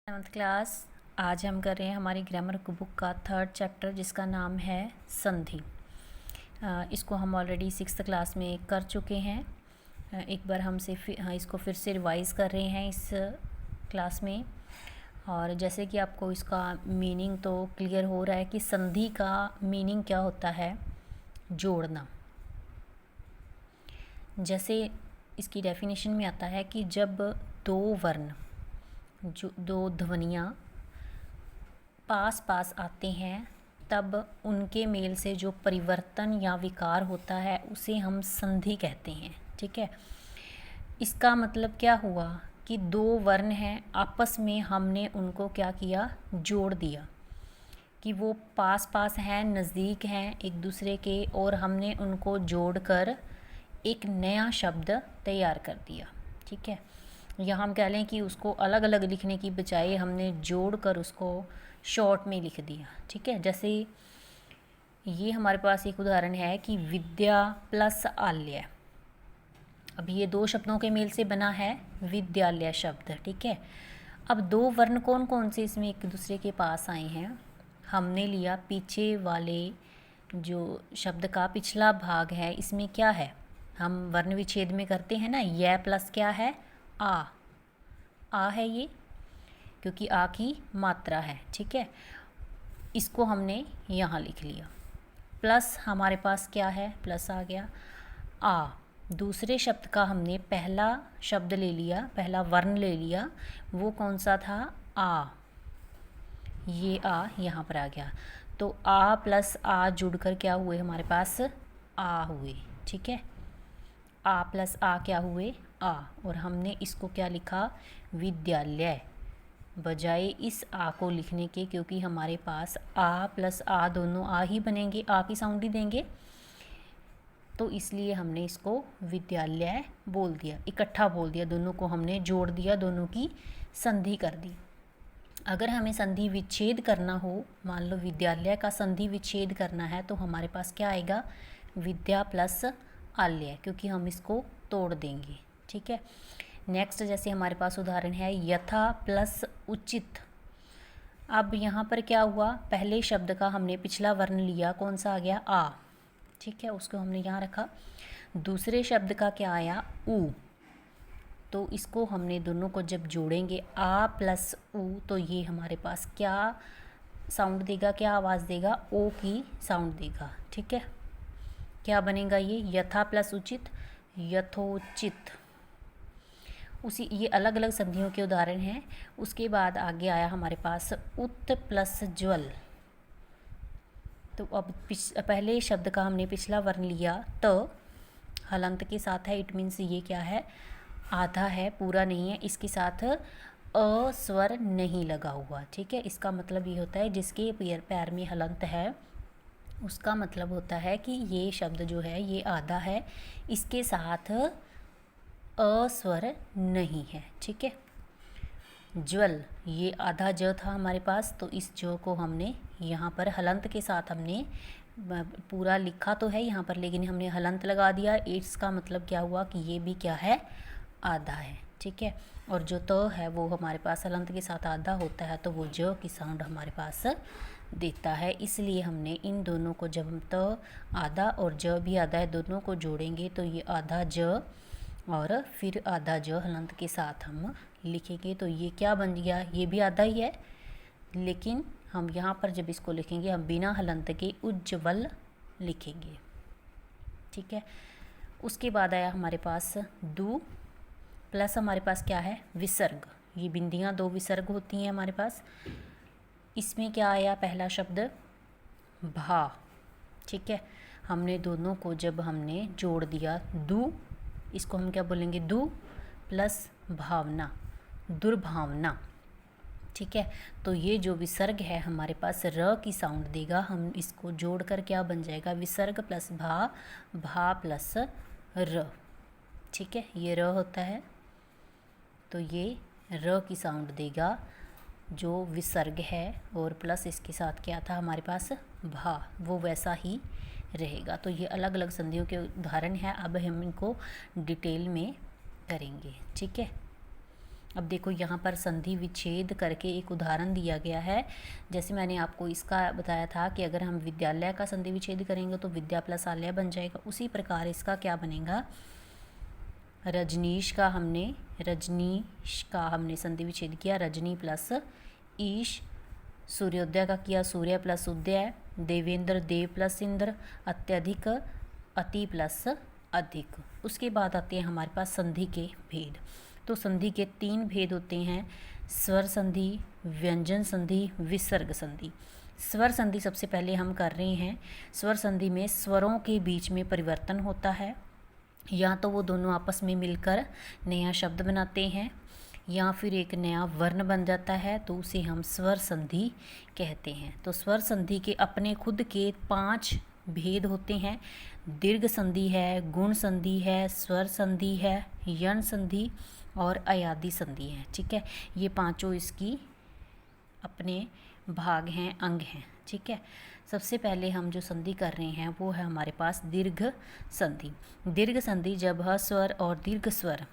7th class. आज हम कर रहे हैं हमारी ग्रामर बुक का 3rd चैप्टर जिसका नाम है संधि। इसको हम ऑलरेडी 6th क्लास में कर चुके हैं। एक बार इसको फिर से रिवाइज कर रहे हैं इस क्लास में। और जैसे कि आपको इसका मीनिंग तो क्लियर हो रहा है कि संधि का मीनिंग क्या होता है, जोड़ना। जैसे इसकी डेफिनेशन में आता है कि जब दो वर्ण, जो दो ध्वनियाँ पास पास आते हैं तब उनके मेल से जो परिवर्तन या विकार होता है उसे हम संधि कहते हैं। ठीक है, इसका मतलब क्या हुआ कि दो वर्ण हैं, आपस में हमने उनको क्या किया, जोड़ दिया कि वो पास पास हैं, नज़दीक हैं एक दूसरे के, और हमने उनको जोड़कर एक नया शब्द तैयार कर दिया। ठीक है, या हम कह लें कि उसको अलग अलग लिखने की बजाय हमने जोड़कर उसको शॉर्ट में लिख दिया। ठीक है, जैसे ये हमारे पास एक उदाहरण है कि विद्या प्लस आल्य। अब ये दो शब्दों के मेल से बना है विद्यालय शब्द। ठीक है, अब दो वर्ण कौन कौन से इसमें एक दूसरे के पास आए हैं, हमने लिया पीछे वाले जो शब्द का पिछला भाग है, इसमें क्या है, हम वर्ण विच्छेद में करते हैं ना, यह प्लस क्या है, आ है ये, क्योंकि आ की मात्रा है। ठीक है, इसको हमने यहाँ लिख लिया। प्लस हमारे पास क्या है, प्लस आ गया। आ दूसरे शब्द का हमने पहला शब्द ले लिया, पहला वर्ण ले लिया, वो कौन सा था, आ। ये आ यहाँ पर आ गया, तो आ प्लस आ जुड़कर क्या हुए हमारे पास, आ हुए। ठीक है, आ प्लस आ क्या हुए, आ, और हमने इसको क्या लिखा, विद्यालय, बजाय इस आ को लिखने के, क्योंकि हमारे पास आ प्लस आ दोनों आ ही बनेंगे, आ की साउंड ही देंगे, तो इसलिए हमने इसको विद्यालय बोल दिया, इकट्ठा बोल दिया, दोनों को हमने जोड़ दिया, दोनों की संधि कर दी। अगर हमें संधि विच्छेद करना हो, मान लो विद्यालय का संधि विच्छेद करना है, तो हमारे पास क्या आएगा, विद्या प्लस आल्य, क्योंकि हम इसको तोड़ देंगे। ठीक है, नेक्स्ट जैसे हमारे पास उदाहरण है यथा प्लस उचित। अब यहाँ पर क्या हुआ, पहले शब्द का हमने पिछला वर्ण लिया, कौन सा आ गया, आ। ठीक है, उसको हमने यहाँ रखा। दूसरे शब्द का क्या आया, ऊ, तो इसको हमने दोनों को जब जोड़ेंगे, आ प्लस ऊ, तो ये हमारे पास क्या साउंड देगा, क्या आवाज़ देगा, ओ की साउंड देगा। ठीक है, क्या बनेगा ये, यथा प्लस उचित, यथोचित। उसी ये अलग अलग संधियों के उदाहरण हैं। उसके बाद आगे आया हमारे पास उत प्लस ज्वल। तो अब पहले शब्द का हमने पिछला वर्ण लिया, त हलंत के साथ है, इट मीन्स ये क्या है, आधा है, पूरा नहीं है, इसके साथ अ स्वर नहीं लगा हुआ। ठीक है, इसका मतलब ये होता है जिसके पैर में हलंत है, उसका मतलब होता है कि ये शब्द जो है ये आधा है, इसके साथ अ स्वर नहीं है। ठीक है, ज्वल, ये आधा ज था हमारे पास, तो इस ज को हमने यहाँ पर हलंत के साथ हमने पूरा लिखा तो है यहाँ पर, लेकिन हमने हलंत लगा दिया। इसका मतलब क्या हुआ कि ये भी क्या है, आधा है। ठीक है, और जो त है वो हमारे पास हलंत के साथ आधा होता है, तो वो ज की साउंड हमारे पास देता है। इसलिए हमने इन दोनों को, जब हम त आधा और ज भी आधा है, दोनों को जोड़ेंगे तो ये आधा ज और फिर आधा ज हलंत के साथ हम लिखेंगे, तो ये क्या बन गया, ये भी आधा ही है, लेकिन हम यहाँ पर जब इसको लिखेंगे हम बिना हलंत के उज्ज्वल लिखेंगे। ठीक है, उसके बाद आया हमारे पास दू प्लस हमारे पास क्या है, विसर्ग। ये बिंदियाँ दो विसर्ग होती हैं हमारे पास। इसमें क्या आया, पहला शब्द भा। ठीक है, हमने दोनों को जब हमने जोड़ दिया, दू, इसको हम क्या बोलेंगे, दू प्लस भावना, दुर्भावना। ठीक है, तो ये जो विसर्ग है हमारे पास र की साउंड देगा, हम इसको जोड़कर क्या बन जाएगा, विसर्ग प्लस भा, भा प्लस र। ठीक है, ये र होता है, तो ये र की साउंड देगा जो विसर्ग है, और प्लस इसके साथ क्या था हमारे पास, भा, वो वैसा ही रहेगा। तो ये अलग अलग संधियों के उदाहरण हैं, अब हम इनको डिटेल में करेंगे। ठीक है, अब देखो यहाँ पर संधि विच्छेद करके एक उदाहरण दिया गया है। जैसे मैंने आपको इसका बताया था कि अगर हम विद्यालय का संधि विच्छेद करेंगे तो विद्या प्लस आलय बन जाएगा, उसी प्रकार इसका क्या बनेगा, रजनीश का हमने संधि विच्छेद किया, रजनी प्लस ईश। सूर्योदय का किया, सूर्य प्लस उदय। देवेंद्र, देव प्लस इंद्र। अत्यधिक, अति प्लस अधिक। उसके बाद आते हैं हमारे पास संधि के भेद। तो संधि के 3 भेद होते हैं, स्वर संधि, व्यंजन संधि, विसर्ग संधि। स्वर संधि सबसे पहले हम कर रहे हैं। स्वर संधि में स्वरों के बीच में परिवर्तन होता है, या तो वो दोनों आपस में मिलकर नया शब्द बनाते हैं या फिर एक नया वर्ण बन जाता है, तो उसे हम स्वर संधि कहते हैं। तो स्वर संधि के अपने खुद के 5 भेद होते हैं। दीर्घ संधि है, गुण संधि है, स्वर संधि है, यण संधि और अयादि संधि है। ठीक है, ये 5 इसकी अपने भाग हैं, अंग हैं। ठीक है, सबसे पहले हम जो संधि कर रहे हैं वो है हमारे पास दीर्घ संधि। दीर्घ संधि जब ह स्वर और दीर्घ स्वर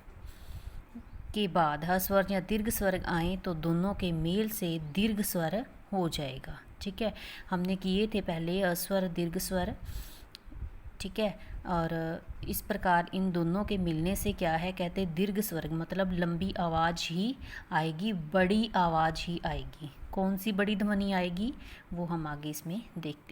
के बाद ह स्वर या दीर्घ स्वर आए तो दोनों के मेल से दीर्घ स्वर हो जाएगा। ठीक है, हमने किए थे पहले अस्वर दीर्घ स्वर। ठीक है, और इस प्रकार इन दोनों के मिलने से क्या है, कहते हैं दीर्घ स्वर, मतलब लंबी आवाज़ ही आएगी, बड़ी आवाज़ ही आएगी। कौन सी बड़ी ध्वनि आएगी वो हम आगे इसमें देखते हैं।